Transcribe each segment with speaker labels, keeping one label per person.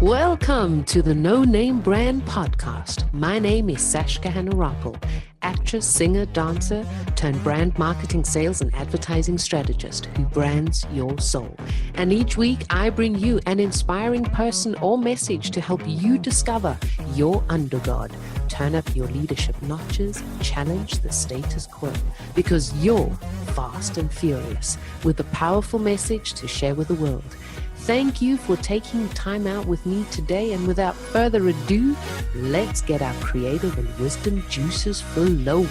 Speaker 1: Welcome to the No Name Brand Podcast. My name is Sashka Hanarappel, actress, singer, dancer, turned brand marketing, sales, and advertising strategist who brands your soul. And each week I bring you an inspiring person or message to help you discover your undergod, turn up your leadership notches, challenge the status quo, because you're fast and furious with a powerful message to share with the world. Thank you for taking time out with me today, and without further ado, let's get our creative and wisdom juices flowing.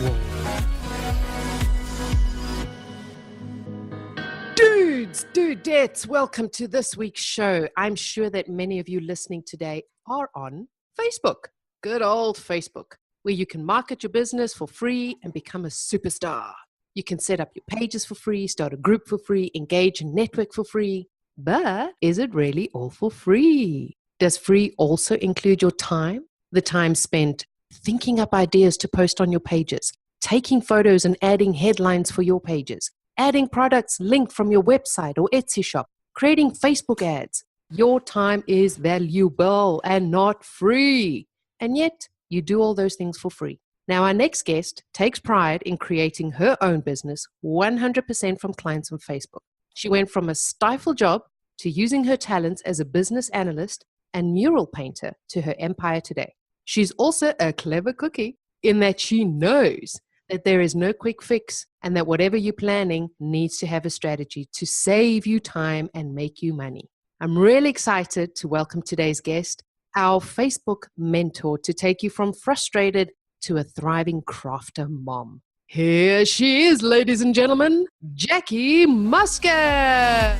Speaker 1: Dudettes, welcome to this week's show. I'm sure that many of you listening today are on Facebook, good old Facebook, where you can market your business for free and become a superstar. You can set up your pages for free, start a group for free, engage and network for free. But is it really all for free? Does free also include your time? The time spent thinking up ideas to post on your pages, taking photos and adding headlines for your pages, adding products linked from your website or Etsy shop, creating Facebook ads. Your time is valuable and not free. And yet you do all those things for free. Now, our next guest takes pride in creating her own business 100% from clients on Facebook. She went from a stifled job to using her talents as a business analyst and mural painter to her empire today. She's also a clever cookie in that she knows that there is no quick fix and that whatever you're planning needs to have a strategy to save you time and make you money. I'm really excited to welcome today's guest, our Facebook mentor, to take you from frustrated to a thriving crafter mom. Here she is, ladies and gentlemen, Jackie Muscat.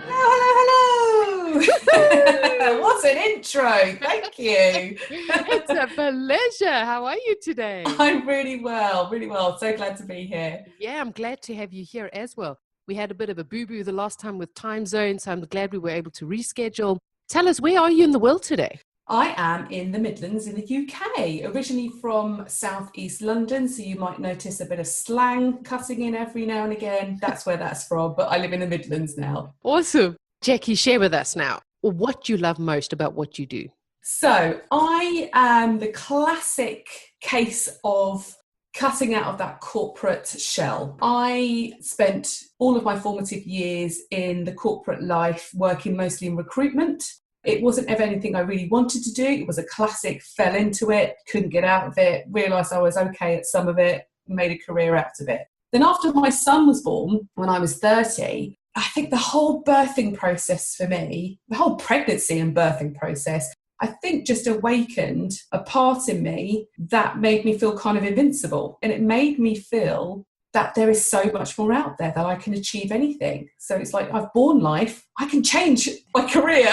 Speaker 2: Hello. What an intro. Thank you.
Speaker 1: It's a pleasure. How are you today?
Speaker 2: I'm really well. So glad to be here.
Speaker 1: Yeah, I'm glad to have you here as well. We had a bit of a boo-boo the last time with time zones, so I'm glad we were able to reschedule. Tell us, where are you in the world today?
Speaker 2: I am in the Midlands in the UK, originally from southeast London, so you might notice a bit of slang cutting in every now and again. That's where that's from, but I live in the Midlands now.
Speaker 1: Awesome. Jackie, share with us now what you love most about what you do.
Speaker 2: So I am the classic case of cutting out of that corporate shell. I spent all of my formative years in the corporate life working mostly in recruitment. It wasn't ever anything I really wanted to do. It was a classic, fell into it, couldn't get out of it, realised I was okay at some of it, made a career out of it. Then after my son was born, when I was 30, I think the whole birthing process for me, the whole pregnancy and birthing process, I think just awakened a part in me that made me feel kind of invincible. And it made me feel that there is so much more out there, that I can achieve anything. So it's like, I've born life, I can change my career.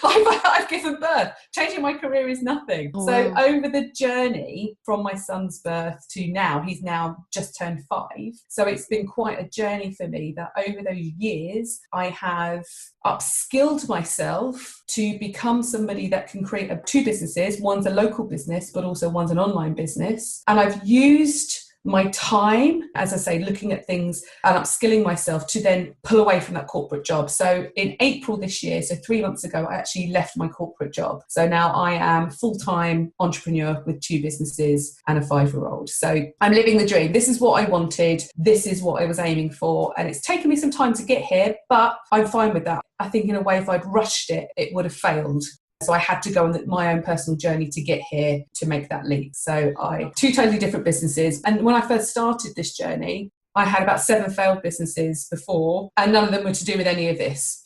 Speaker 2: I've given birth. Changing my career is nothing.
Speaker 1: Oh,
Speaker 2: so
Speaker 1: wow.
Speaker 2: over the journey from my son's birth to now, he's now just turned 5. So it's been quite a journey for me that over those years, I have upskilled myself to become somebody that can create 2 businesses. One's a local business, but also one's an online business. And I've used my time, as I say, looking at things and upskilling myself to then pull away from that corporate job. So in April this year, so 3 months ago, I actually left my corporate job. So now I am full-time entrepreneur with 2 businesses and a 5-year-old. So I'm living the dream. This is what I wanted. This is what I was aiming for. And it's taken me some time to get here, but I'm fine with that. I think in a way, if I'd rushed it, it would have failed. So I had to go on my own personal journey to get here to make that leap. So 2 totally different businesses. And when I first started this journey, I had about 7 failed businesses before, and none of them were to do with any of this.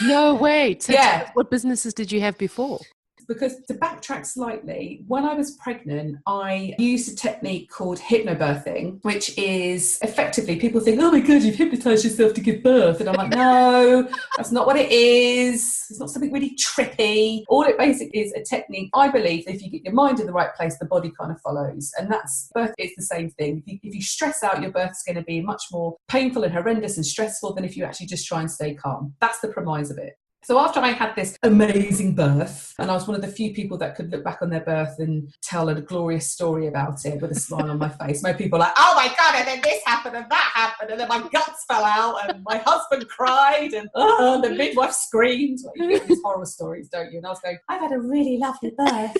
Speaker 1: No way. So
Speaker 2: Yeah.
Speaker 1: tell us, what businesses did you have before?
Speaker 2: Because to backtrack slightly, when I was pregnant, I used a technique called hypnobirthing, which is effectively, people think, oh my God, you've hypnotized yourself to give birth. And I'm like, no, that's not what it is. It's not something really trippy. All it basically is a technique. I believe that if you get your mind in the right place, the body kind of follows. And that's birth. It's the same thing. If you stress out, your birth's going to be much more painful and horrendous and stressful than if you actually just try and stay calm. That's the premise of it. So after I had this amazing birth, and I was one of the few people that could look back on their birth and tell a glorious story about it with a smile on my face. Most people are like, oh my God, and then this happened and that happened, and then my guts fell out and my husband cried and the midwife screamed. Like, you get these horror stories, don't you? And I was going, I've had a really lovely birth.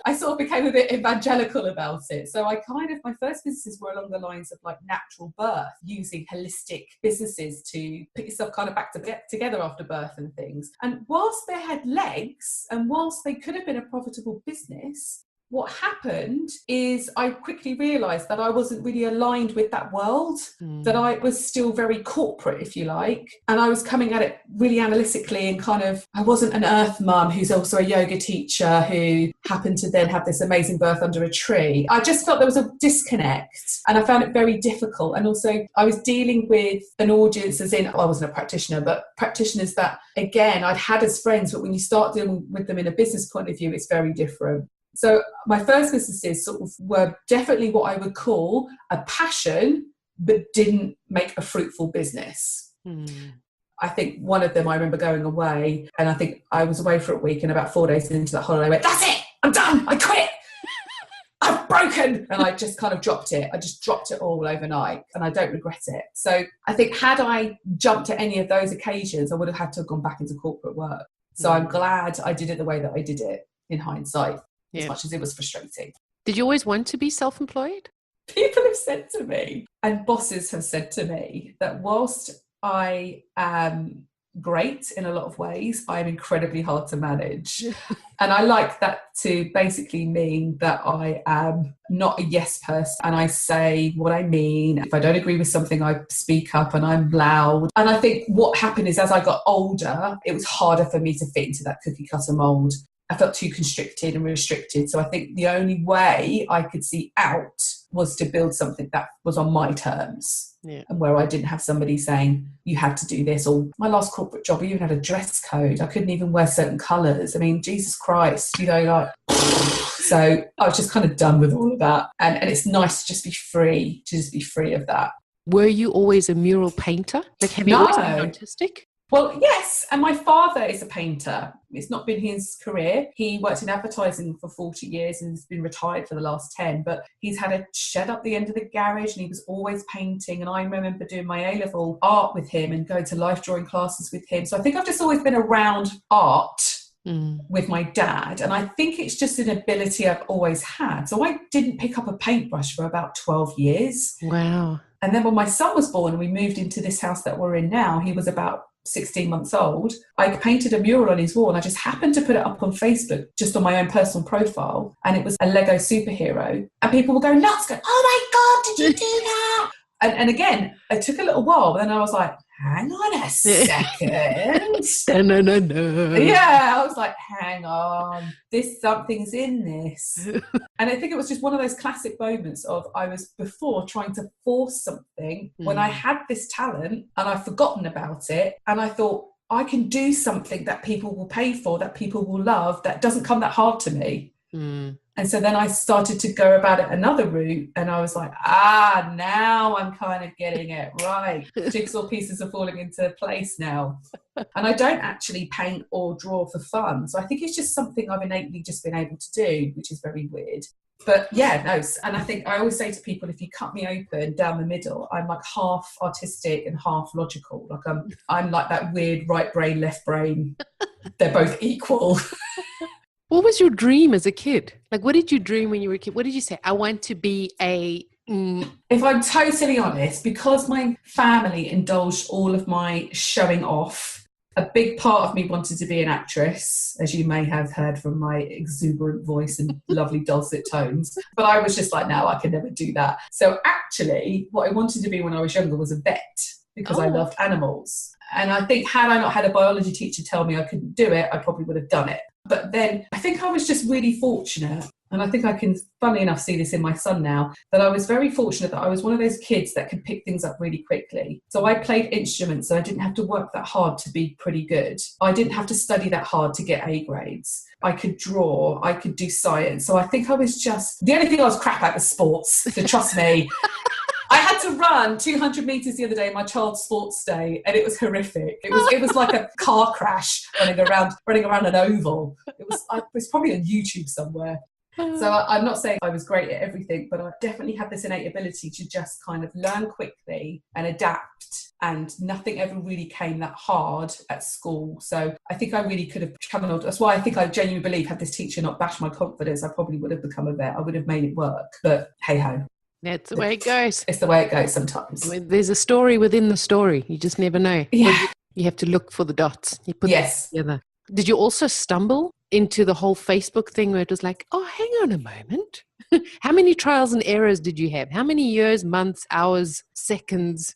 Speaker 2: I sort of became a bit evangelical about it. So my first businesses were along the lines of like natural birth, using holistic businesses to put yourself kind of back together after birth and things. And whilst they had legs and whilst they could have been a profitable business, what happened is I quickly realised that I wasn't really aligned with that world, that I was still very corporate, if you like. And I was coming at it really analytically and I wasn't an earth mum who's also a yoga teacher who happened to then have this amazing birth under a tree. I just felt there was a disconnect and I found it very difficult. And also I was dealing with an audience I wasn't a practitioner, but practitioners that, again, I'd had as friends, but when you start dealing with them in a business point of view, it's very different. So my first businesses sort of were definitely what I would call a passion, but didn't make a fruitful business. I think one of them, I remember going away, and I think I was away for a week, and about 4 days into that holiday I went, that's it, I'm done, I quit, I've broken. And I just kind of dropped it. I just dropped it all overnight, and I don't regret it. So I think had I jumped at any of those occasions, I would have had to have gone back into corporate work. So I'm glad I did it the way that I did it in hindsight. As much as it was frustrating.
Speaker 1: Did you always want to be self-employed?
Speaker 2: People have said to me, and bosses have said to me, that whilst I am great in a lot of ways, I'm incredibly hard to manage. And I like that to basically mean that I am not a yes person and I say what I mean. If I don't agree with something, I speak up and I'm loud. And I think what happened is as I got older, it was harder for me to fit into that cookie cutter mould. I felt too constricted and restricted. So I think the only way I could see out was to build something that was on my terms. And where I didn't have somebody saying, you had to do this. Or my last corporate job, I even had a dress code. I couldn't even wear certain colours. I mean, Jesus Christ, so I was just kind of done with all of that. And it's nice to just be free of that.
Speaker 1: Were you always a mural painter? Like, have you always been artistic?
Speaker 2: Well, yes, and my father is a painter. It's not been his career. He worked in advertising for 40 years and has been retired for the last 10, but he's had a shed up the end of the garage and he was always painting. And I remember doing my A-level art with him and going to life drawing classes with him. So I think I've just always been around art with my dad. And I think it's just an ability I've always had. So I didn't pick up a paintbrush for about 12 years.
Speaker 1: Wow.
Speaker 2: And then when my son was born and we moved into this house that we're in now, he was about 16 months old. I painted a mural on his wall and I just happened to put it up on Facebook, just on my own personal profile. And it was a Lego superhero. And people were going nuts, going, oh my God, did you do that? And again, it took a little while, but then I was like, hang on a second.
Speaker 1: No.
Speaker 2: Yeah, I was like, hang on, something's in this. And I think it was just one of those classic moments of I was before trying to force something when I had this talent and I've forgotten about it. And I thought, I can do something that people will pay for, that people will love, that doesn't come that hard to me. And so then I started to go about it another route and I was like, now I'm kind of getting it right. Jigsaw pieces are falling into place now. And I don't actually paint or draw for fun. So I think it's just something I've innately just been able to do, which is very weird. But yeah, no. And I think I always say to people, if you cut me open down the middle, I'm like half artistic and half logical. Like I'm like that weird right brain, left brain. They're both equal.
Speaker 1: What was your dream as a kid? Like, what did you dream when you were a kid? What did you say? I want to be a...
Speaker 2: If I'm totally honest, because my family indulged all of my showing off, a big part of me wanted to be an actress, as you may have heard from my exuberant voice and lovely dulcet tones. But I was just like, no, I can never do that. So actually, what I wanted to be when I was younger was a vet, because I loved animals. And I think had I not had a biology teacher tell me I couldn't do it, I probably would have done it. But then I think I was just really fortunate, and I think I can, funnily enough, see this in my son now, that I was very fortunate that I was one of those kids that could pick things up really quickly. So I played instruments, so I didn't have to work that hard to be pretty good. I didn't have to study that hard to get A grades. I could draw, I could do science. So I think I was just, the only thing I was crap at was sports. So trust me, I had had to run 200 metres the other day, my child's sports day, and it was horrific. It was like a car crash running around an oval. It was probably on YouTube somewhere. So I'm not saying I was great at everything, but I definitely had this innate ability to just kind of learn quickly and adapt, and nothing ever really came that hard at school. So I think I really could have channeled. That's why I think I genuinely believe, had this teacher not bashed my confidence, I probably would have become a vet. I would have made it work, but hey ho.
Speaker 1: That's the way it goes.
Speaker 2: It's the way it goes sometimes.
Speaker 1: There's a story within the story. You just never know.
Speaker 2: Yeah.
Speaker 1: You have to look for the dots. You put them together. Did you also stumble into the whole Facebook thing where it was like, oh, hang on a moment. How many trials and errors did you have? How many years, months, hours, seconds?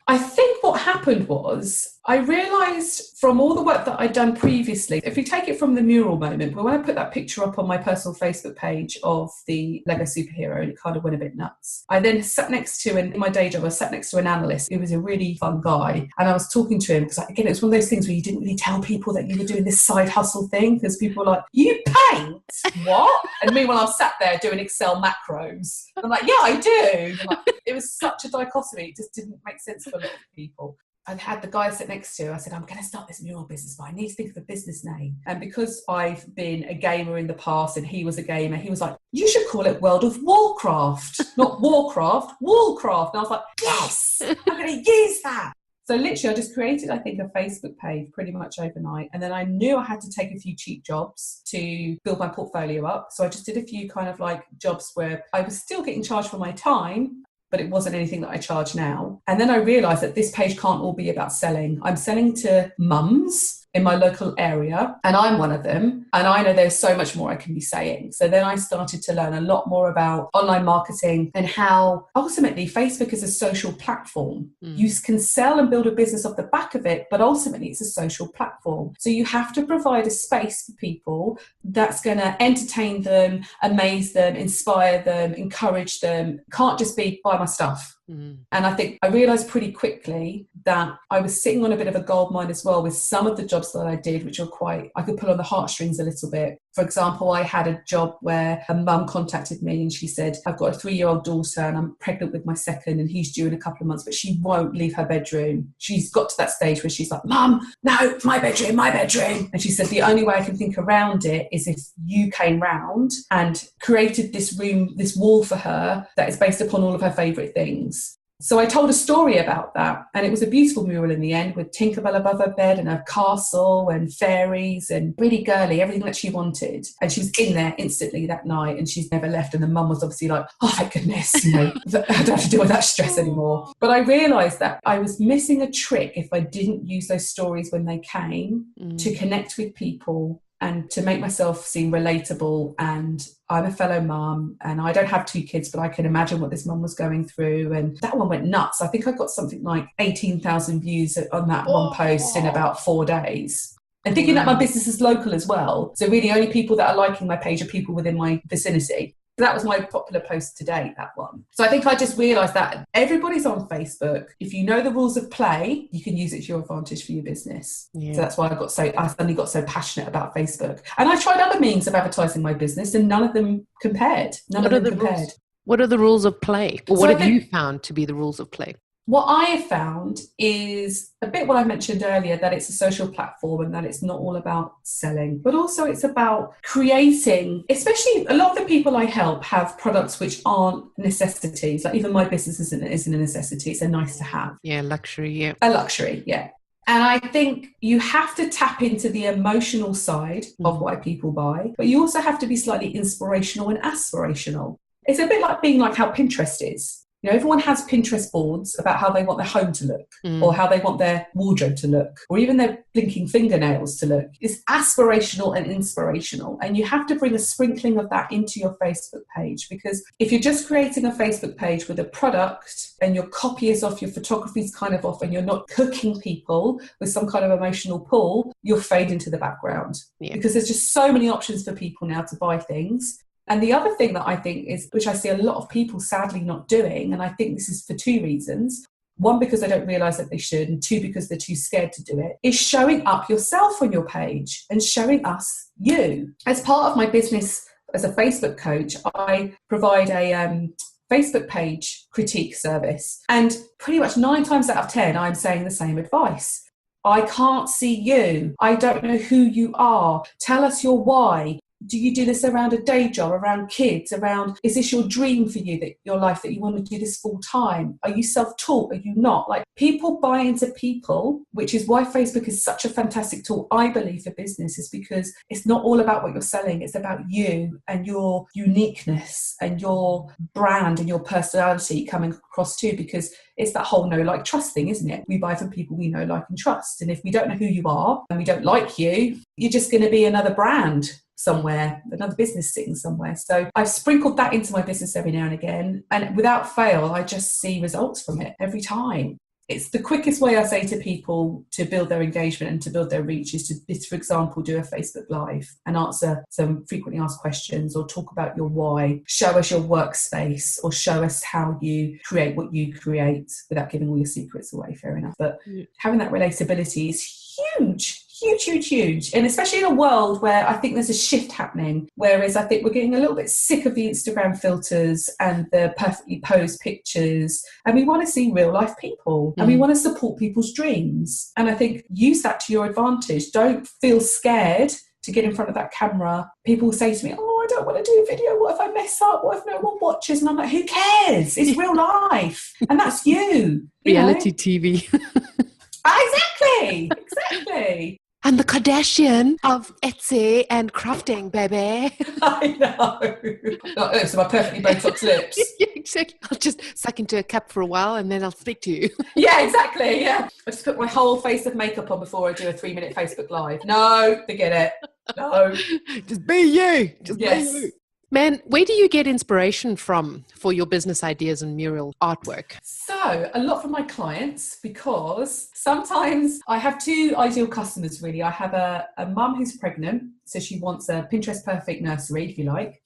Speaker 2: I think what happened was I realised from all the work that I'd done previously, if we take it from the mural moment, but when I put that picture up on my personal Facebook page of the Lego superhero, and it kind of went a bit nuts, I then sat next to, in my day job, I sat next to an analyst who was a really fun guy, and I was talking to him because, again, it was one of those things where you didn't really tell people that you were doing this side hustle thing, because people were like, you paint? What? And meanwhile, I'm sat there doing Excel macros. I'm like, yeah, I do. Like, it was such a dichotomy. It just didn't make sense for a lot of people. I had the guy sit next to, I said, I'm going to start this mural business, but I need to think of a business name. And because I've been a gamer in the past and he was a gamer, he was like, you should call it World of Warcraft, not Warcraft, Wallcraft. And I was like, yes, I'm going to use that. So literally I just created, I think, a Facebook page pretty much overnight. And then I knew I had to take a few cheap jobs to build my portfolio up. So I just did a few kind of like jobs where I was still getting charged for my time, but it wasn't anything that I charge now. And then I realised that this page can't all be about selling. I'm selling to mums in my local area, and I'm one of them. And I know there's so much more I can be saying. So then I started to learn a lot more about online marketing and how ultimately Facebook is a social platform. You can sell and build a business off the back of it, but ultimately it's a social platform. So you have to provide a space for people that's going to entertain them, amaze them, inspire them, encourage them. Can't just be buy my stuff. And I think I realised pretty quickly that I was sitting on a bit of a gold mine as well with some of the jobs that I did, which were I could pull on the heartstrings a little bit. For example, I had a job where a mum contacted me and she said, I've got a 3-year-old daughter and I'm pregnant with my second and he's due in a couple of months, but she won't leave her bedroom. She's got to that stage where she's like, Mum, no, my bedroom. And she said, the only way I can think around it is if you came round and created this room, this wall for her that is based upon all of her favourite things. So I told a story about that, and it was a beautiful mural in the end with Tinkerbell above her bed and a castle and fairies and really girly, everything that she wanted. And she was in there instantly that night and she's never left. And the mum was obviously like, oh, thank goodness, I don't have to deal with that stress anymore. But I realised that I was missing a trick if I didn't use those stories when they came to connect with people and to make myself seem relatable. And I'm a fellow mum and I don't have 2 kids, but I can imagine what this mum was going through. And that one went nuts. I think I got something like 18,000 views on that one post in about 4 days. And thinking that my business is local as well. So really only people that are liking my page are people within my vicinity. That was my popular post to date, that one. So I think I just realised that everybody's on Facebook. If you know the rules of play, you can use it to your advantage for your business. Yeah. So that's why I suddenly got so passionate about Facebook. And I tried other means of advertising my business and none of them compared.
Speaker 1: What are the rules of play? Or what have you found to be the rules of play?
Speaker 2: What I have found is a bit what I mentioned earlier, that it's a social platform and that it's not all about selling, but also it's about creating, especially a lot of the people I help have products which aren't necessities. Like even my business isn't a necessity, it's a nice to have.
Speaker 1: Yeah, luxury, yeah.
Speaker 2: A luxury, yeah. And I think you have to tap into the emotional side of why people buy, but you also have to be slightly inspirational and aspirational. It's a bit like being like how Pinterest is. You know, everyone has Pinterest boards about how they want their home to look or how they want their wardrobe to look or even their blinking fingernails to look. It's aspirational and inspirational. And you have to bring a sprinkling of that into your Facebook page, because if you're just creating a Facebook page with a product and your copy is off, your photography is kind of off, and you're not cooking people with some kind of emotional pull, you'll fade into the background because there's just so many options for people now to buy things. And the other thing that I think is, which I see a lot of people sadly not doing, and I think this is for 2 reasons. 1, because they don't realise that they should, and 2, because they're too scared to do it, is showing up yourself on your page and showing us you. As part of my business as a Facebook coach, I provide a Facebook page critique service. And pretty much 9 times out of 10, I'm saying the same advice. I can't see you. I don't know who you are. Tell us your why. Do you do this around a day job, around kids, is this your dream for you, that your life, that you want to do this full time? Are you self-taught? Are you not? Like, people buy into people, which is why Facebook is such a fantastic tool, I believe, for business, is because it's not all about what you're selling. It's about you and your uniqueness and your brand and your personality coming across too, because it's that whole know, like, trust thing, isn't it? We buy from people we know, like, and trust. And if we don't know who you are and we don't like you, you're just going to be another brand somewhere, another business sitting somewhere. So I've sprinkled that into my business every now and again, and without fail, I just see results from it every time. It's the quickest way, I say to people, to build their engagement and to build their reach is to, for example, do a Facebook Live and answer some frequently asked questions, or talk about your why, show us your workspace, or show us how you create what you create without giving all your secrets away, fair enough. But having that relatability is huge. Huge. And especially in a world where I think there's a shift happening, whereas I think we're getting a little bit sick of the Instagram filters and the perfectly posed pictures, and we want to see real life people, and we want to support people's dreams. And I think use that to your advantage. Don't feel scared to get in front of that camera. People say to me, I don't want to do a video. What if I mess up? What if no one watches? And I'm like, who cares? It's real life. And that's you.
Speaker 1: Reality TV.
Speaker 2: Exactly.
Speaker 1: I'm the Kardashian of Etsy and crafting, baby.
Speaker 2: I know. So my perfectly Botox lips.
Speaker 1: Yeah, exactly. I'll just suck into a cup for a while and then I'll speak to you.
Speaker 2: Yeah, exactly. Yeah. I just put my whole face of makeup on before I do a 3-minute Facebook Live. No, forget it. No.
Speaker 1: Just be you. Be you. Man, where do you get inspiration from for your business ideas and mural artwork?
Speaker 2: So, a lot from my clients, because sometimes I have 2 ideal customers, really. I have a mum who's pregnant, so she wants a Pinterest perfect nursery, if you like.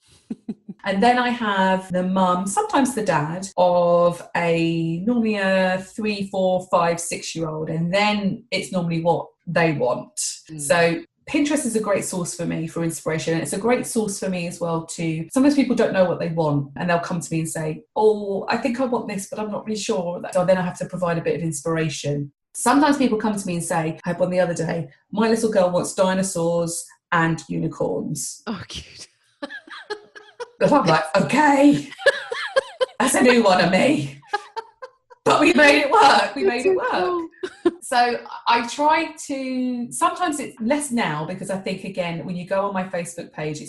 Speaker 2: And then I have the mum, sometimes the dad, of normally a 3, 4, 5, 6-year-old. And then it's normally what they want. So Pinterest is a great source for me for inspiration, and it's a great source for me as well too. Sometimes people don't know what they want, and they'll come to me and say, I think I want this, but I'm not really sure. So then I have to provide a bit of inspiration. Sometimes people come to me and say, I had one the other day, my little girl wants dinosaurs and unicorns.
Speaker 1: Oh, cute.
Speaker 2: And I'm like, okay, that's a new one of me. But we made it work. So I try to, sometimes it's less now, because I think, again, when you go on my Facebook page,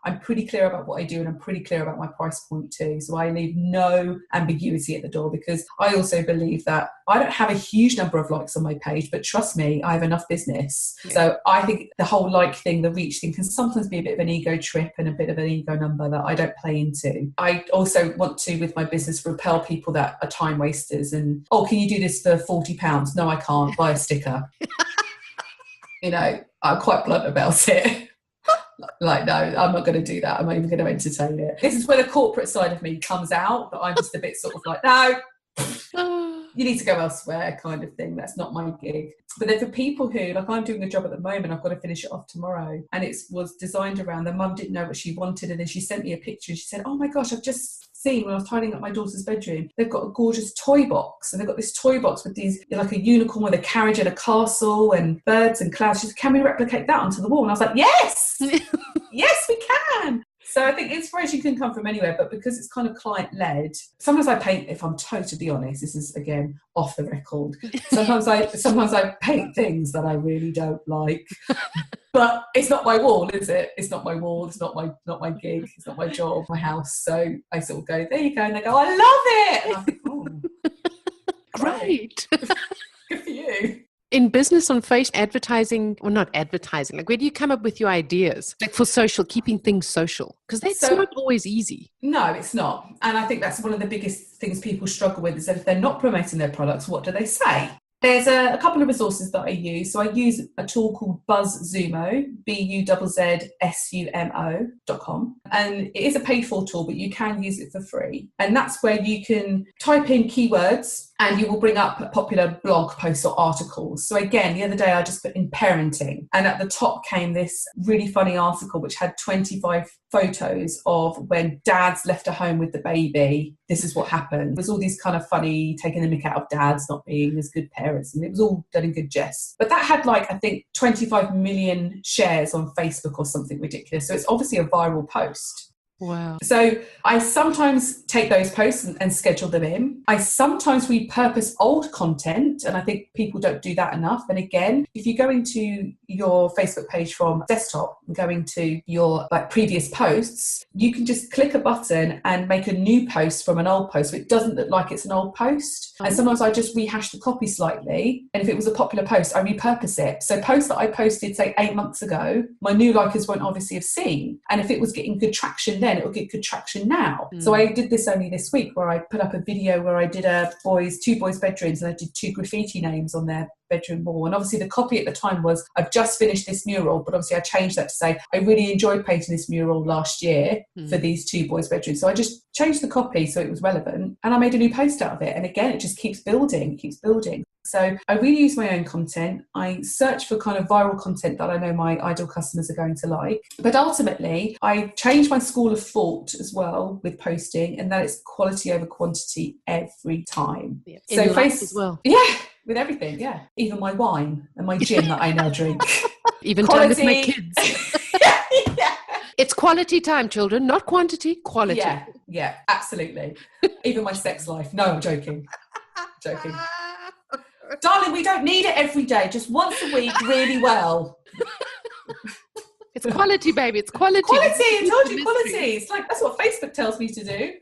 Speaker 2: I'm pretty clear about what I do, and I'm pretty clear about my price point too. So I leave no ambiguity at the door, because I also believe that I don't have a huge number of likes on my page, but trust me, I have enough business. Yeah. So I think the whole like thing, the reach thing, can sometimes be a bit of an ego trip and a bit of an ego number that I don't play into. I also want to, with my business, repel people that are time wasters and, can you do this for £40? No, I can't. Buy a sticker. I'm quite blunt about it. Like, no, I'm not going to do that. I'm not even going to entertain it. This is where the corporate side of me comes out, but I'm just a bit sort of like, no, you need to go elsewhere kind of thing. That's not my gig. But then for people who, like, I'm doing a job at the moment, I've got to finish it off tomorrow, and it was designed around, the mum didn't know what she wanted, and then she sent me a picture and she said, oh my gosh, I've just seen, when I was tidying up my daughter's bedroom, they've got a gorgeous toy box, and they've got this toy box with these, like a unicorn with a carriage and a castle and birds and clouds. She said, can we replicate that onto the wall? And I was like, yes, yes, we can. So I think inspiration can come from anywhere, but because it's kind of client-led, sometimes I paint, if I'm totally honest, this is, again, off the record, sometimes I paint things that I really don't like. But it's not my wall, is it? It's not my wall. It's not my gig. It's not my job, my house. So I sort of go, there you go. And they go, I love it. And I think,
Speaker 1: great.
Speaker 2: Good for you.
Speaker 1: In business on Facebook, advertising, well, not advertising, like, where do you come up with your ideas? Like, for social, keeping things social? Because that's not always easy.
Speaker 2: No, it's not. And I think that's one of the biggest things people struggle with, is that if they're not promoting their products, what do they say? There's a couple of resources that I use. So I use a tool called BuzzZumo, BuzzZumo.com. And it is a paid for tool, but you can use it for free. And that's where you can type in keywords and you will bring up popular blog posts or articles. So again, the other day I just put in parenting, and at the top came this really funny article which had 25 photos of when dads left a home with the baby. This is what happened. It was all these kind of funny, taking the mick out of dads not being as good parents, and it was all done in good jest. But that had like, I think, 25 million shares on Facebook or something ridiculous. So it's obviously a viral post.
Speaker 1: Wow.
Speaker 2: So I sometimes take those posts and schedule them in. I sometimes repurpose old content, and I think people don't do that enough. And again, if you go into your Facebook page from desktop and go into your like previous posts, you can just click a button and make a new post from an old post. So it doesn't look like it's an old post. And sometimes I just rehash the copy slightly. And if it was a popular post, I repurpose it. So posts that I posted, say, 8 months ago, my new likers won't obviously have seen. And if it was getting good traction then, it will get good traction now. So I did this only this week, where I put up a video where I did two boys' bedrooms, and I did 2 graffiti names on their bedroom wall. And obviously the copy at the time was, I've just finished this mural, but obviously I changed that to say, I really enjoyed painting this mural last year for these 2 boys' bedrooms. So I just changed the copy so it was relevant, and I made a new post out of it. And again, it just keeps building. So I really use my own content. I search for kind of viral content that I know my ideal customers are going to like. But ultimately, I change my school of thought as well with posting, and that it's quality over quantity every time.
Speaker 1: Yeah.
Speaker 2: So
Speaker 1: In life as well.
Speaker 2: Yeah, with everything, yeah. Even my wine and my gin that I now drink.
Speaker 1: Even time with my kids.
Speaker 2: Yeah.
Speaker 1: It's quality time, children, not quantity, quality.
Speaker 2: Yeah, absolutely. Even my sex life. No, I'm joking. Darling, we don't need it every day. Just once a week, really well.
Speaker 1: It's quality, baby. It's quality.
Speaker 2: Quality. I told you, quality. It's like, that's what Facebook tells me to do.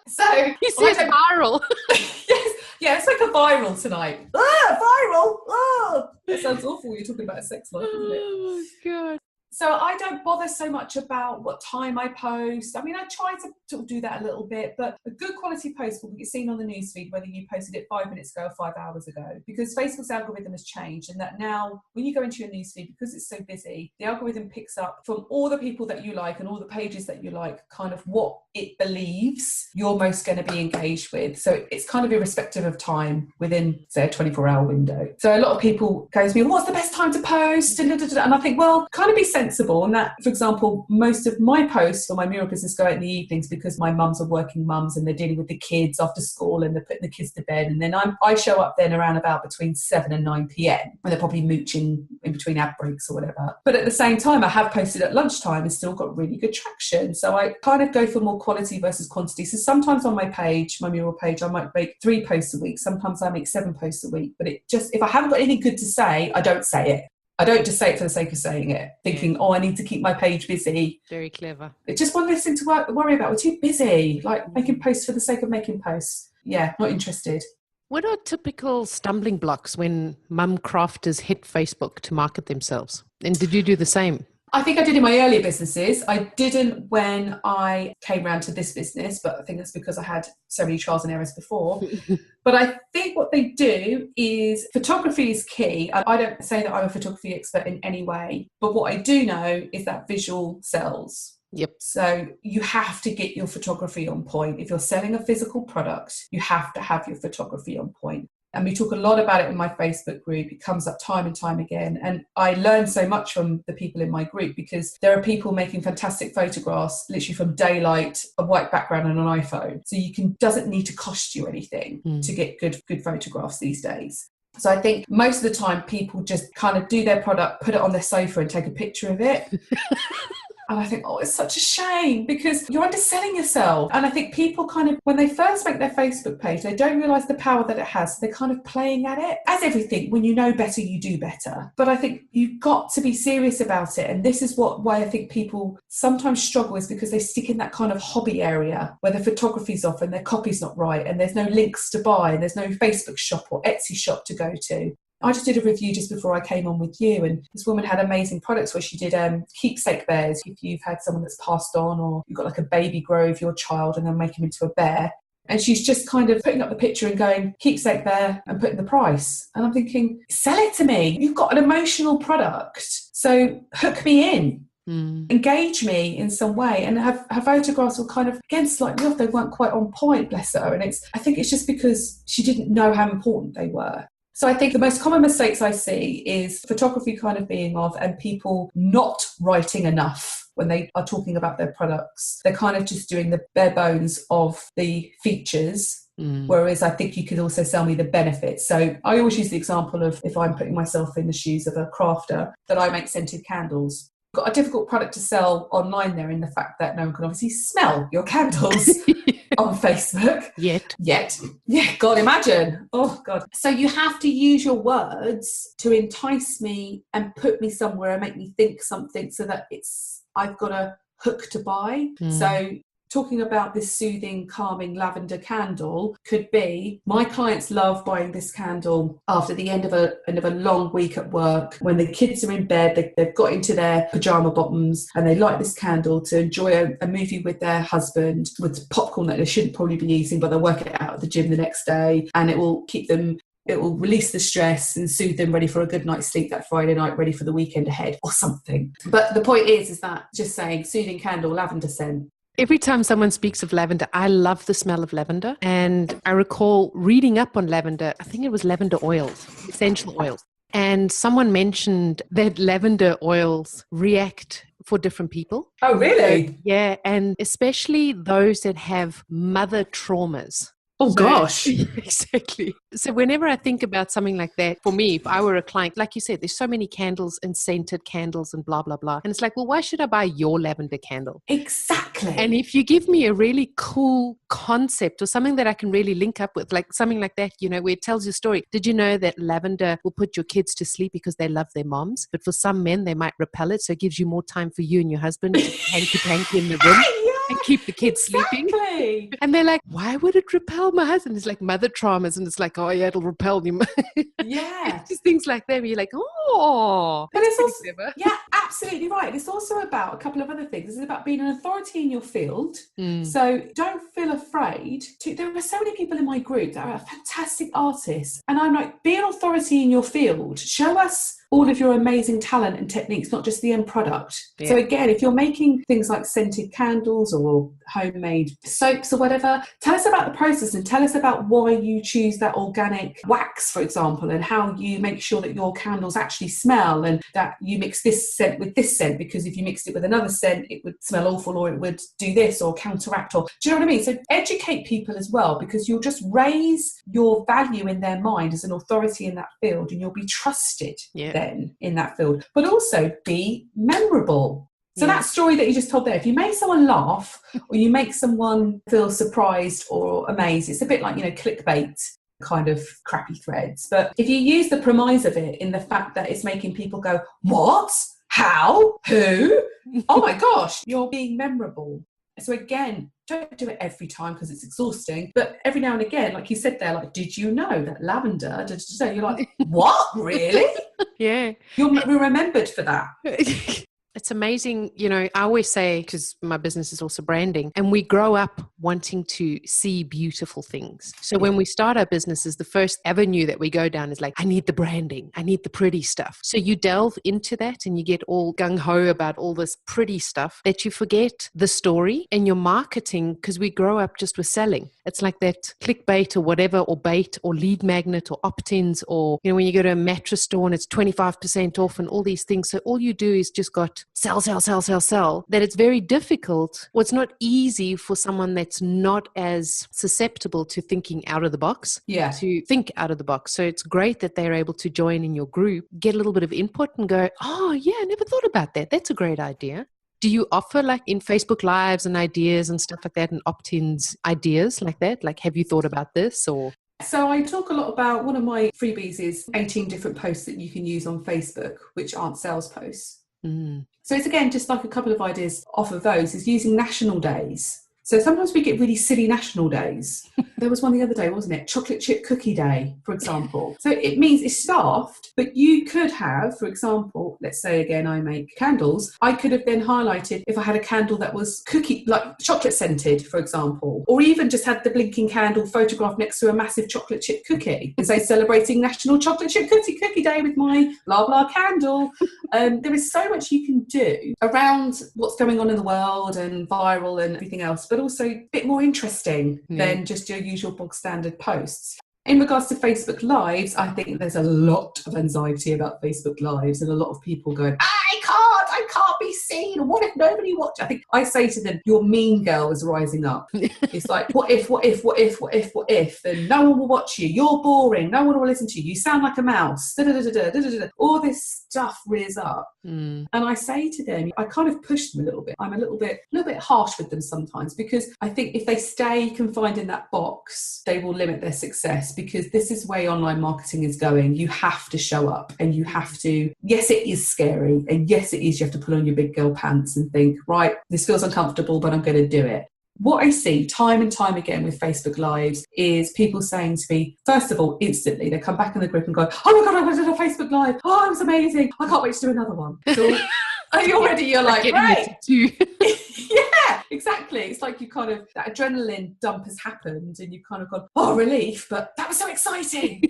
Speaker 2: So
Speaker 1: you see it's viral.
Speaker 2: Yes. Yeah, it's like a viral tonight. Viral. That sounds awful when you're talking about a sex life, isn't it?
Speaker 1: Oh, God.
Speaker 2: So I don't bother so much about what time I post. I mean, I try to do that a little bit, but a good quality post will be seen on the newsfeed whether you posted it 5 minutes ago or 5 hours ago, because Facebook's algorithm has changed, and that now when you go into your newsfeed, because it's so busy, the algorithm picks up from all the people that you like and all the pages that you like, kind of what it believes you're most going to be engaged with. So it's kind of irrespective of time within, say, a 24-hour window. So a lot of people go to me, what's the best time to post? And I think, well, kind of be sensible. And that, for example, most of my posts for my mural business go out in the evenings, because my mums are working mums and they're dealing with the kids after school and they're putting the kids to bed. And then I show up then around about between 7 and 9 p.m. and they're probably mooching in between ad breaks or whatever. But at the same time, I have posted at lunchtime and still got really good traction. So I kind of go for more quality versus quantity. So sometimes on my page, my mural page, I might make 3 posts a week. Sometimes I make 7 posts a week. But it just, if I haven't got anything good to say, I don't say it. I don't just say it for the sake of saying it, thinking, I need to keep my page busy.
Speaker 1: Very clever.
Speaker 2: It's just one less thing to worry about. We're too busy, like making posts for the sake of making posts. Yeah, not interested.
Speaker 1: What are typical stumbling blocks when mum crafters hit Facebook to market themselves? And did you do the same?
Speaker 2: I think I did in my earlier businesses. I didn't when I came round to this business, but I think that's because I had so many trials and errors before. But I think what they do is, photography is key. I don't say that I'm a photography expert in any way, but what I do know is that visual sells.
Speaker 1: Yep.
Speaker 2: So you have to get your photography on point. If you're selling a physical product, you have to have your photography on point. And we talk a lot about it in my Facebook group. It comes up time and time again. And I learn so much from the people in my group, because there are people making fantastic photographs, literally from daylight, a white background and an iPhone. So doesn't need to cost you anything to get good photographs these days. So I think most of the time people just kind of do their product, put it on their sofa and take a picture of it. And I think, it's such a shame, because you're underselling yourself. And I think people kind of, when they first make their Facebook page, they don't realise the power that it has. So they're kind of playing at it. As everything, when you know better, you do better. But I think you've got to be serious about it. And this is why I think people sometimes struggle, is because they stick in that kind of hobby area where the photography's off and their copy's not right and there's no links to buy and there's no Facebook shop or Etsy shop to go to. I just did a review just before I came on with you, and this woman had amazing products where she did keepsake bears. If you've had someone that's passed on, or you've got like a baby grow of your child and then make him into a bear. And she's just kind of putting up the picture and going, keepsake bear, and putting the price. And I'm thinking, sell it to me. You've got an emotional product. So hook me in. engage me in some way. And her photographs were kind of, again, slightly off. They weren't quite on point, bless her. And I think it's just because she didn't know how important they were. So I think the most common mistakes I see is photography kind of being off and people not writing enough when they are talking about their products. They're kind of just doing the bare bones of the features. Whereas I think you could also sell me the benefits. So I always use the example of, if I'm putting myself in the shoes of a crafter, that I make scented candles. Got a difficult product to sell online there in the fact that no one can obviously smell your candles on Facebook. Yet. Yeah, God, imagine. Oh, God. So you have to use your words to entice me and put me somewhere and make me think something so that I've got a hook to buy. So talking about this soothing, calming lavender candle could be, my clients love buying this candle after the end of a long week at work, when the kids are in bed, they've got into their pajama bottoms and they light this candle to enjoy a movie with their husband with popcorn that they shouldn't probably be eating, but they'll work it out at the gym the next day, and it will release the stress and soothe them, ready for a good night's sleep that Friday night, ready for the weekend ahead or something. But the point is that just saying soothing candle, lavender scent.
Speaker 1: Every time someone speaks of lavender, I love the smell of lavender. And I recall reading up on lavender, I think it was lavender oils, essential oils. And someone mentioned that lavender oils react for different people.
Speaker 2: Oh, really?
Speaker 1: Yeah. And especially those that have mother traumas.
Speaker 2: Oh, gosh.
Speaker 1: Exactly. So whenever I think about something like that, for me, if I were a client, like you said, there's so many candles and scented candles and blah, blah, blah. And it's like, well, why should I buy your lavender candle?
Speaker 2: Exactly.
Speaker 1: And if you give me a really cool concept or something that I can really link up with, like something like that, where it tells your story. Did you know that lavender will put your kids to sleep because they love their moms? But for some men, they might repel it. So it gives you more time for you and your husband to hanky-panky in the room. And keep the kids sleeping. And they're like, why would it repel my husband? It's like mother traumas. And it's like, oh, yeah, it'll repel him.
Speaker 2: Yeah.
Speaker 1: It's just things like that where you're like, oh.
Speaker 2: But it's also, clever. Yeah, absolutely right. It's also about a couple of other things. It's about being an authority in your field. So don't feel afraid. There are so many people in my group that are fantastic artists. And I'm like, be an authority in your field. Show us all of your amazing talent and techniques, not just the end product. Yeah. So again, if you're making things like scented candles or homemade soaps or whatever, tell us about the process and tell us about why you choose that organic wax, for example, and how you make sure that your candles actually smell, and that you mix this scent with this scent, because if you mixed it with another scent, it would smell awful, or it would do this or counteract, or do you know what I mean? So educate people as well, because you'll just raise your value in their mind as an authority in that field, and you'll be trusted. Yeah. In that field, but also be memorable. So that story that you just told there, if you make someone laugh or you make someone feel surprised or amazed, it's a bit like, clickbait kind of crappy threads. But if you use the premise of it in the fact that it's making people go, what? How? Who? Oh my gosh, you're being memorable. So again, don't do it every time because it's exhausting, but every now and again, like you said there, like, did you know that lavender, you're like, what, really?
Speaker 1: Yeah.
Speaker 2: You're remembered for that.
Speaker 1: It's amazing. I always say, because my business is also branding, and we grow up wanting to see beautiful things. So when we start our businesses, the first avenue that we go down is like, I need the branding. I need the pretty stuff. So you delve into that and you get all gung-ho about all this pretty stuff that you forget the story and your marketing, because we grow up just with selling. It's like that clickbait or whatever, or bait or lead magnet or opt-ins, or, when you go to a mattress store and it's 25% off and all these things. So all you do is just got sell, that it's very difficult, or it's not easy for someone that's not as susceptible to thinking out of the box, to think out of the box. So it's great that they're able to join in your group, get a little bit of input and go, oh yeah, I never thought about that. That's a great idea. Do you offer like in Facebook Lives and ideas and stuff like that, and opt-ins ideas like that? Like, have you thought about this? Or
Speaker 2: so I talk a lot about, one of my freebies is 18 different posts that you can use on Facebook, which aren't sales posts. So it's, again, just like a couple of ideas off of those, is using national days So sometimes we get really silly national days. There was one the other day, wasn't it? Chocolate chip cookie day, for example. So it means it's staffed, but you could have, for example, let's say again, I make candles. I could have then highlighted if I had a candle that was cookie, like chocolate scented, for example, or even just had the blinking candle photographed next to a massive chocolate chip cookie and say celebrating National Chocolate Chip Cookie Day with my blah, blah candle. There is so much you can do around what's going on in the world and viral and everything else, but also a bit more interesting than just your usual bog standard posts. In regards to Facebook Lives, I think there's a lot of anxiety about Facebook Lives and a lot of people going, I can't be seen. What if nobody watches? I think I say to them, your mean girl is rising up. It's like, what if? And no one will watch you. You're boring. No one will listen to you. You sound like a mouse. All this stuff rears up. And I say to them, I kind of push them a little bit. I'm a little bit harsh with them sometimes, because I think if they stay confined in that box, they will limit their success, because this is where online marketing is going. You have to show up, and you have to, yes, it is scary, and yes, it is, you have to put on your big girl pants and think, right, this feels uncomfortable, but I'm going to do it. What I see time and time again with Facebook Lives is people saying to me, first of all, instantly, they come back in the group and go, oh my God, I did a Facebook Live. Oh, it was amazing. I can't wait to do another one. So you're like, great. Yeah, exactly. It's like you kind of, that adrenaline dump has happened and you've kind of gone, oh, relief, but that was so exciting.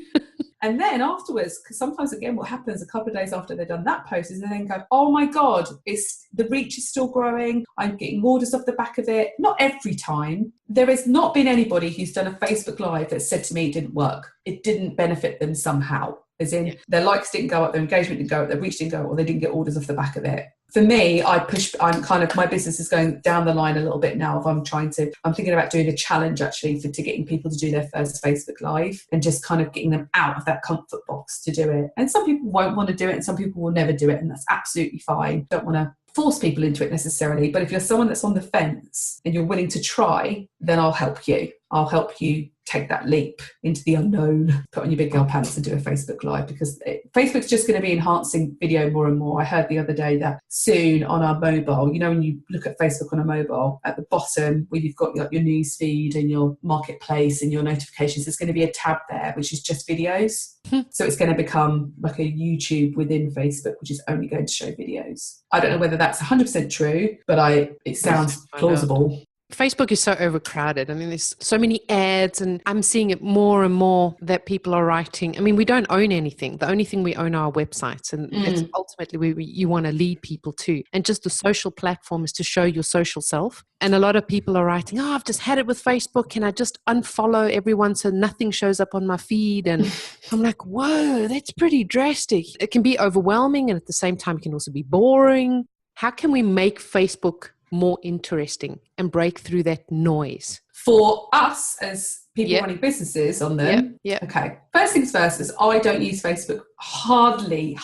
Speaker 2: And then afterwards, because sometimes again what happens a couple of days after they've done that post is they then go, oh my God, the reach is still growing. I'm getting orders off the back of it. Not every time. There has not been anybody who's done a Facebook Live that said to me it didn't work. It didn't benefit them somehow. As in their likes didn't go up, their engagement didn't go up, their reach didn't go up, or they didn't get orders off the back of it. For me, my business is going down the line a little bit now. I'm thinking about doing a challenge actually to getting people to do their first Facebook Live and just kind of getting them out of that comfort box to do it. And some people won't want to do it and some people will never do it, and that's absolutely fine. Don't want to force people into it necessarily, but if you're someone that's on the fence and you're willing to try, then I'll help you. I'll help you take that leap into the unknown, put on your big girl pants and do a Facebook Live, because Facebook's just going to be enhancing video more and more. I heard the other day that soon on our mobile, when you look at Facebook on a mobile, at the bottom where you've got your news feed and your marketplace and your notifications, there's going to be a tab there which is just videos. So it's going to become like a YouTube within Facebook, which is only going to show videos. I don't know whether that's 100% true, but it sounds plausible.
Speaker 1: Facebook is so overcrowded. I mean, there's so many ads, and I'm seeing it more and more that people are writing. I mean, we don't own anything. The only thing we own are our websites, and it's ultimately where you want to lead people to. And just the social platform is to show your social self. And a lot of people are writing, oh, I've just had it with Facebook. Can I just unfollow everyone so nothing shows up on my feed? And I'm like, whoa, that's pretty drastic. It can be overwhelming, and at the same time, it can also be boring. How can we make Facebook more interesting and break through that noise?
Speaker 2: For us as people running businesses on them. Okay. First things first is I don't use Facebook hardly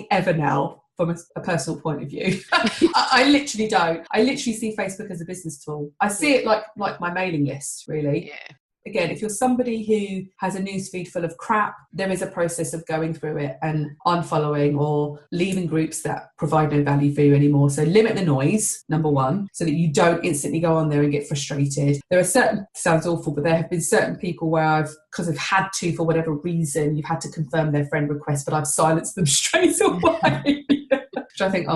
Speaker 2: ever now from a personal point of view. I literally don't. I literally see Facebook as a business tool. I see it like my mailing list, really. Yeah. Again, if you're somebody who has a newsfeed full of crap, there is a process of going through it and unfollowing or leaving groups that provide no value for you anymore. So limit the noise, number one, so that you don't instantly go on there and get frustrated. There are sounds awful, but there have been certain people where because I've had to, for whatever reason, you've had to confirm their friend request, but I've silenced them straight away. Which I think,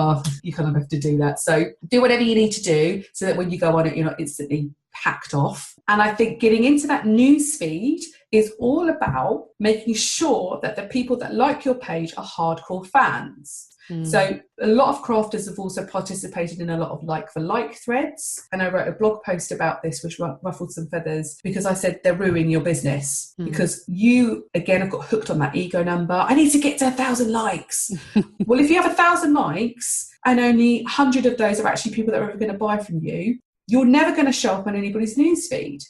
Speaker 2: you kind of have to do that. So do whatever you need to do so that when you go on it, you're not instantly hacked off. And I think getting into that news feed is all about making sure that the people that like your page are hardcore fans. So a lot of crafters have also participated in a lot of like for like threads. And I wrote a blog post about this, which ruffled some feathers, because I said they're ruining your business because you, again, have got hooked on that ego number. I need to get to 1,000 likes. Well, if you have 1,000 likes and only 100 of those are actually people that are ever going to buy from you, you're never going to show up on anybody's newsfeed.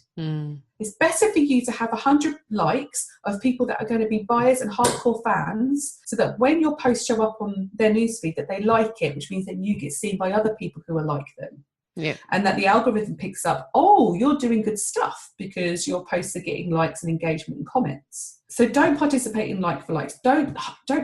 Speaker 2: It's better for you to have 100 likes of people that are going to be buyers and hardcore fans, so that when your posts show up on their newsfeed, that they like it, which means that you get seen by other people who are like them. Yeah. And that the algorithm picks up, oh, you're doing good stuff because your posts are getting likes and engagement and comments. So don't participate in like for likes. Don't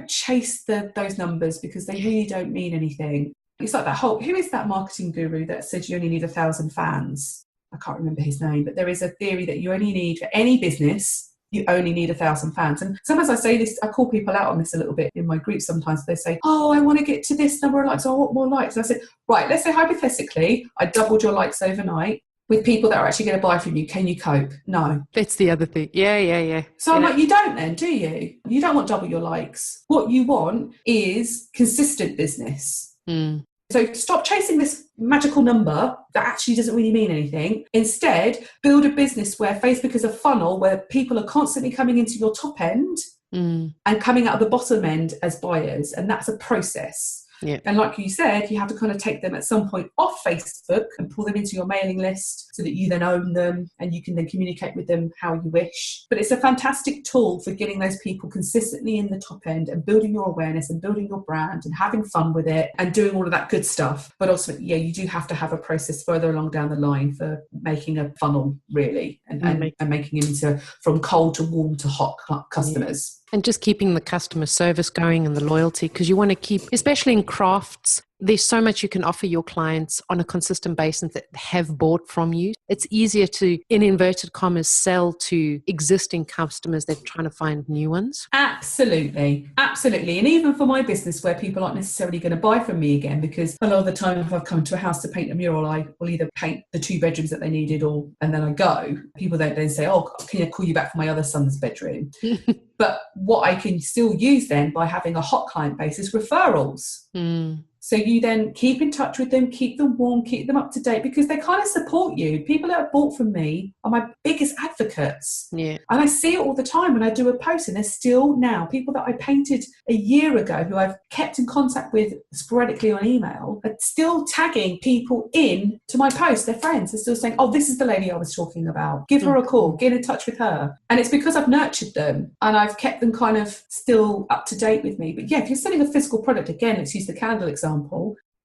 Speaker 2: chase those numbers, because they really don't mean anything. It's like who is that marketing guru that said you only need 1,000 fans? I can't remember his name, but there is a theory that you only need, for any business, you only need 1,000 fans. And sometimes I say this, I call people out on this a little bit in my group sometimes. They say, oh, I want to get to this number of likes, I want more likes. And I said, right, let's say hypothetically, I doubled your likes overnight with people that are actually going to buy from you. Can you cope? No.
Speaker 1: That's the other thing. Yeah.
Speaker 2: So I'm like, you don't then, do you? You don't want double your likes. What you want is consistent business. So stop chasing this magical number that actually doesn't really mean anything. Instead, build a business where Facebook is a funnel where people are constantly coming into your top end and coming out of the bottom end as buyers. And that's a process.
Speaker 1: Yeah.
Speaker 2: And like you said, you have to kind of take them at some point off Facebook and pull them into your mailing list so that you then own them and you can then communicate with them how you wish. But it's a fantastic tool for getting those people consistently in the top end and building your awareness and building your brand and having fun with it and doing all of that good stuff. But also, yeah, you do have to have a process further along down the line for making a funnel, really, and making them into from cold to warm to hot customers.
Speaker 1: And just keeping the customer service going and the loyalty, because you want to keep, especially in crafts, there's so much you can offer your clients on a consistent basis that have bought from you. It's easier to, in inverted commas, sell to existing customers than trying to find new ones.
Speaker 2: Absolutely. And even for my business where people aren't necessarily going to buy from me again, because a lot of the time if I've come to a house to paint a mural, I will either paint the 2 bedrooms that they needed and then I go. People don't then say, oh, can I call you back for my other son's bedroom? But what I can still use then by having a hot client base is referrals. So you then keep in touch with them, keep them warm, keep them up to date, because they kind of support you. People that have bought from me are my biggest advocates.
Speaker 1: Yeah. And
Speaker 2: I see it all the time when I do a post, and there's still now people that I painted a year ago who I've kept in contact with sporadically on email are still tagging people in to my post. Their friends. They're still saying, oh, this is the lady I was talking about. Give her a call, get in touch with her. And it's because I've nurtured them and I've kept them kind of still up to date with me. But yeah, if you're selling a physical product, again, let's use the candle example.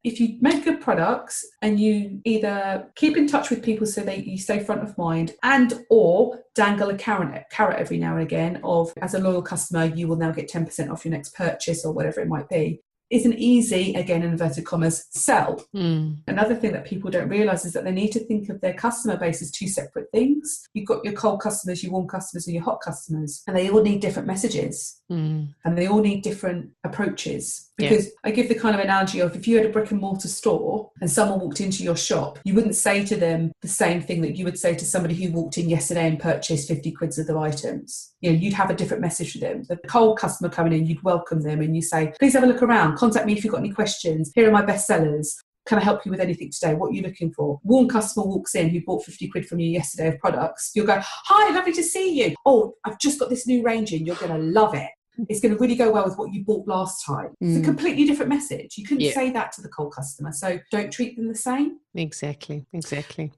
Speaker 2: If you make good products and you either keep in touch with people so that you stay front of mind and or dangle a carrot every now and again of, as a loyal customer, you will now get 10% off your next purchase or whatever it might be, it's an easy, again, in inverted commas, sell. Another thing that people don't realise is that they need to think of their customer base as 2 separate things. You've got your cold customers, your warm customers, and your hot customers, and they all need different messages. And they all need different approaches. Because I give the kind of analogy of, if you had a brick and mortar store and someone walked into your shop, you wouldn't say to them the same thing that you would say to somebody who walked in yesterday and purchased 50 quid worth of items. You know, you'd have a different message for them. The cold customer coming in, you'd welcome them and you say, please have a look around, contact me if you've got any questions, here are my best sellers. Can I help you with anything today? What are you looking for? Warm customer walks in who bought 50 quid from you yesterday of products. You'll go, hi, lovely to see you. Oh, I've just got this new range in. You're going to love it. It's going to really go well with what you bought last time. It's a completely different message. You couldn't say that to the cold customer. So don't treat them the same.
Speaker 1: Exactly.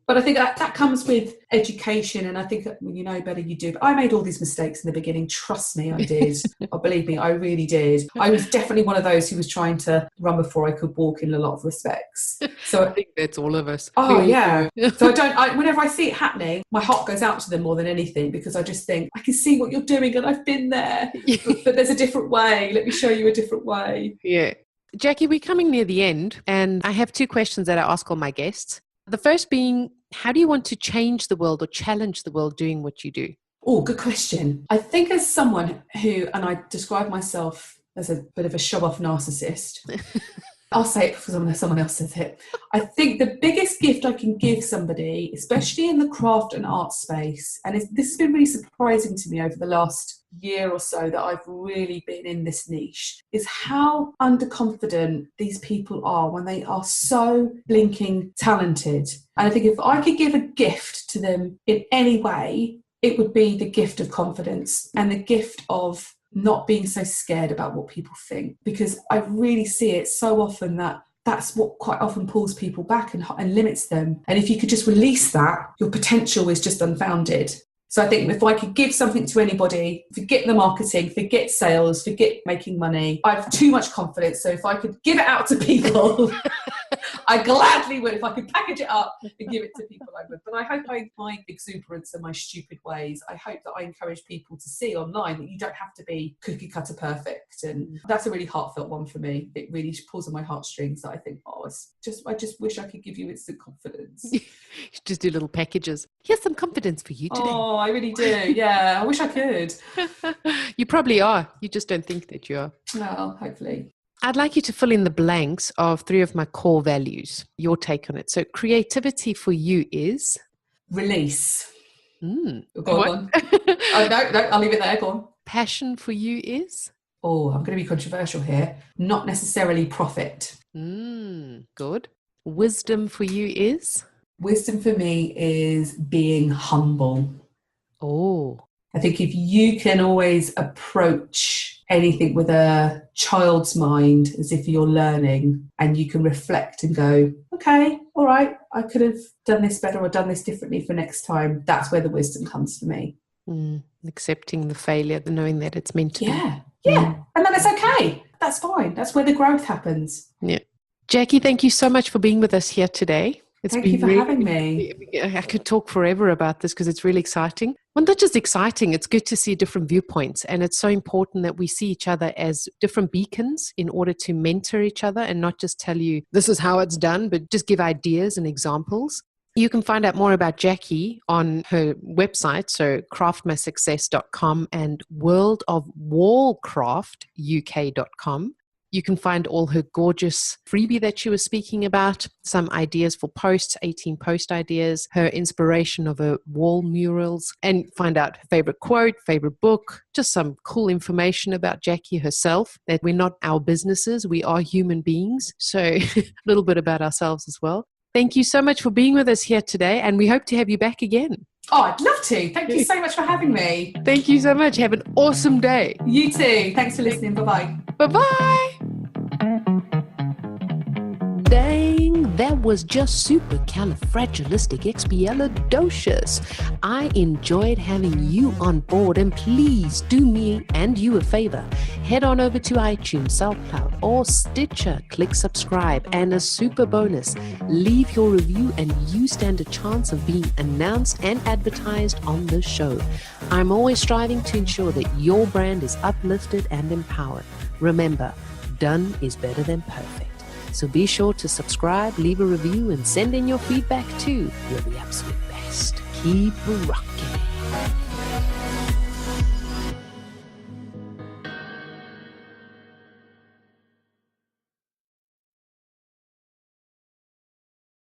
Speaker 2: But I think that comes with education. And I think that when you know better, you do. But I made all these mistakes in the beginning. Trust me, I did. Believe me, I really did. I was definitely one of those who was trying to run before I could walk in a lot of respects. So
Speaker 1: I think that's all of us.
Speaker 2: Oh, yeah. So whenever I see it happening, my heart goes out to them more than anything, because I just think, I can see what you're doing and I've been there. But there's a different way. Let me show you a different way.
Speaker 1: Yeah. Jackie, we're coming near the end, and I have 2 questions that I ask all my guests. The first being, how do you want to change the world or challenge the world doing what you do?
Speaker 2: Oh, good question. I think as someone who, and I describe myself as a bit of a show-off narcissist, I'll say it before someone else says it. I think the biggest gift I can give somebody, especially in the craft and art space, and this has been really surprising to me over the last year or so that I've really been in this niche, is how underconfident these people are when they are so blinking talented. And I think if I could give a gift to them in any way, it would be the gift of confidence and the gift of not being so scared about what people think, because I really see it so often that that's what quite often pulls people back and limits them. And if you could just release that, your potential is just unfounded. So I think if I could give something to anybody, forget the marketing, forget sales, forget making money, I have too much confidence. So if I could give it out to people, I gladly would. If I could package it up and give it to people, I would. But I hope my exuberance and my stupid ways, I hope that I encourage people to see online that you don't have to be cookie cutter perfect. And that's a really heartfelt one for me. It really pulls on my heartstrings that I think, I just wish I could give you instant confidence.
Speaker 1: Just do little packages. Here's some confidence for you today.
Speaker 2: Oh, I really do. Yeah, I wish I could.
Speaker 1: You probably are. You just don't think that you are.
Speaker 2: Well, hopefully.
Speaker 1: I'd like you to fill in the blanks of 3 of my core values, your take on it. So creativity for you is?
Speaker 2: Release.
Speaker 1: Go
Speaker 2: on. Oh, no, I'll leave it there. Go on.
Speaker 1: Passion for you is?
Speaker 2: Oh, I'm going to be controversial here. Not necessarily profit.
Speaker 1: Good. Wisdom for you is?
Speaker 2: Wisdom for me is being humble.
Speaker 1: Oh.
Speaker 2: I think if you can always approach anything with a child's mind as if you're learning, and you can reflect and go, okay, all right, I could have done this better or done this differently for next time. That's where the wisdom comes for me.
Speaker 1: Accepting the failure, the knowing that it's meant to be.
Speaker 2: Yeah. And then it's okay. That's fine. That's where the growth happens.
Speaker 1: Yeah. Jackie, thank you so much for being with us here today.
Speaker 2: Thank you for having me.
Speaker 1: I could talk forever about this because it's really exciting. Well, not just exciting, it's good to see different viewpoints. And it's so important that we see each other as different beacons in order to mentor each other and not just tell you this is how it's done, but just give ideas and examples. You can find out more about Jackie on her website, so craftmysuccess.com and worldofwallcraftuk.com. You can find all her gorgeous freebie that she was speaking about, some ideas for posts, 18 post ideas, her inspiration of her wall murals, and find out her favorite quote, favorite book, just some cool information about Jackie herself, that we're not our businesses, we are human beings. So a little bit about ourselves as well. Thank you so much for being with us here today, and we hope to have you back again.
Speaker 2: Oh, I'd love to. Thank you so much for having me.
Speaker 1: Thank you so much. Have an awesome day.
Speaker 2: You too. Thanks for listening. Bye-bye.
Speaker 1: Bye-bye. Dang, that was just supercalifragilisticexpialidocious. I enjoyed having you on board, and please do me and you a favor. Head on over to iTunes, SoundCloud, or Stitcher. Click subscribe, and a super bonus, leave your review and you stand a chance of being announced and advertised on the show. I'm always striving to ensure that your brand is uplifted and empowered. Remember, done is better than perfect. So be sure to subscribe, leave a review, and send in your feedback too. You're the absolute best. Keep rocking.